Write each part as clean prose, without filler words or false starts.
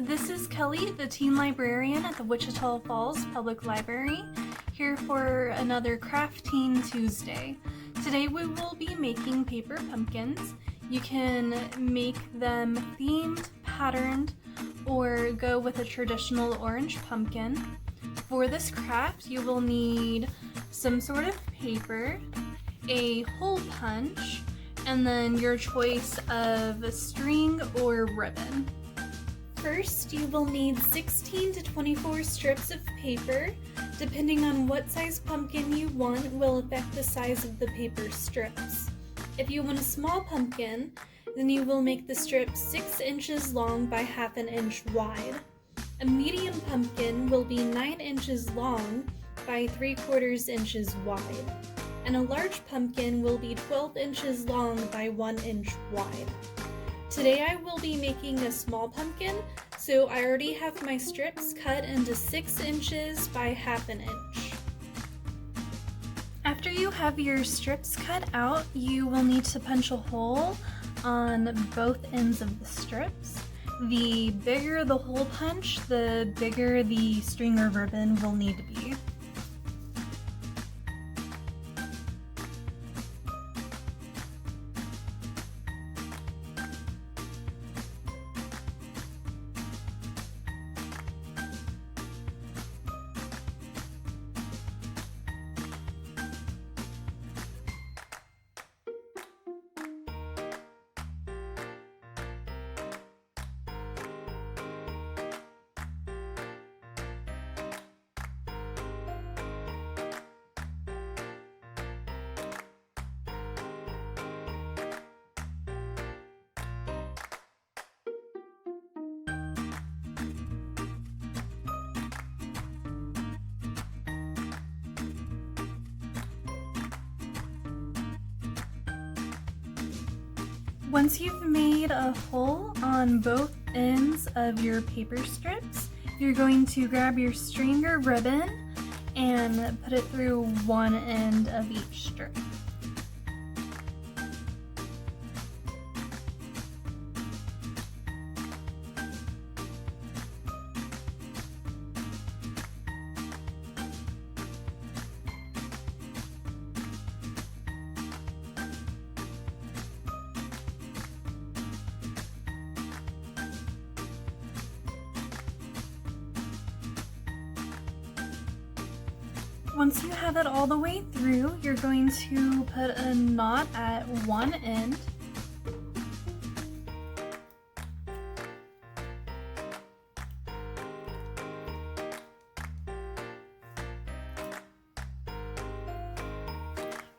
this is Kelly, the teen librarian at the Wichita Falls Public Library, here for another Crafteen Tuesday. Today we will be making paper pumpkins. You can make them themed, patterned, or go with a traditional orange pumpkin. For this craft, you will need some sort of paper, a hole punch, and then your choice of string or ribbon. First, you will need 16 to 24 strips of paper. Depending on what size pumpkin you want will affect the size of the paper strips. If you want a small pumpkin, then you will make the strips 6 inches long by ½ inch wide. A medium pumpkin will be 9 inches long by 3/4 inches wide. And a large pumpkin will be 12 inches long by 1 inch wide. Today I will be making a small pumpkin, so I already have my strips cut into 6 inches by ½ inch. After you have your strips cut out, you will need to punch a hole on both ends of the strips. The bigger the hole punch, the bigger the string or ribbon will need to be. Once you've made a hole on both ends of your paper strips, you're going to grab your string or ribbon and put it through one end of each strip. Once you have it all the way through, you're going to put a knot at one end.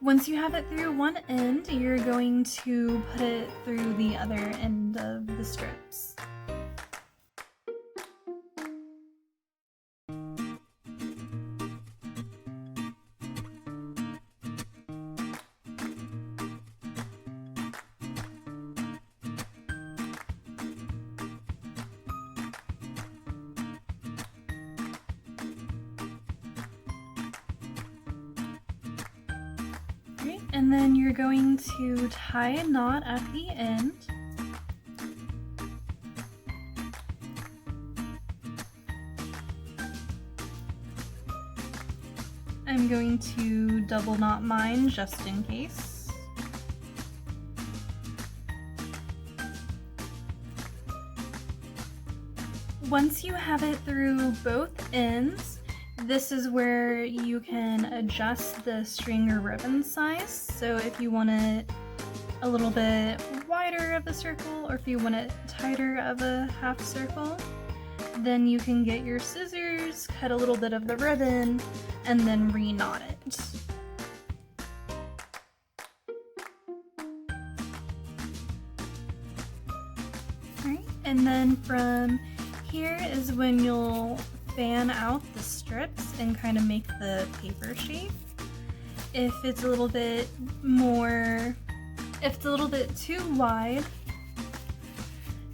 Once you have it through one end, you're going to put it through the other end of the strips. And then you're going to tie a knot at the end. I'm going to double knot mine just in case. Once you have it through both ends, this is where you can adjust the string or ribbon size. So if you want it a little bit wider of a circle, or if you want it tighter of a half circle, then you can get your scissors, cut a little bit of the ribbon, and then re-knot it. Alright, and then from here is when you'll fan out the strips and kind of make the paper shape. If it's a little bit too wide,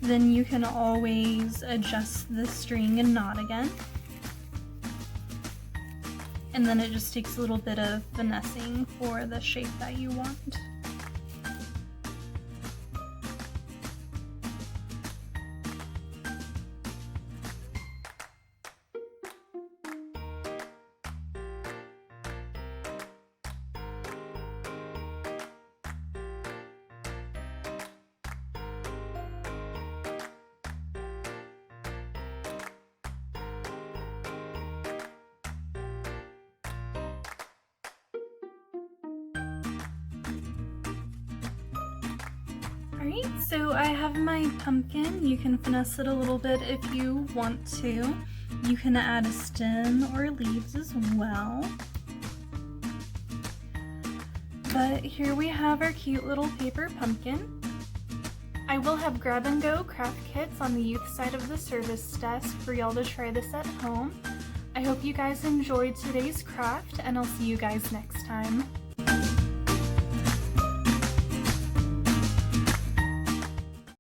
then you can always adjust the string and knot again. And then it just takes a little bit of finessing for the shape that you want. Alright, so I have my pumpkin. You can finesse it a little bit if you want to. You can add a stem or leaves as well. But here we have our cute little paper pumpkin. I will have grab and go craft kits on the youth side of the service desk for y'all to try this at home. I hope you guys enjoyed today's craft, and I'll see you guys next time.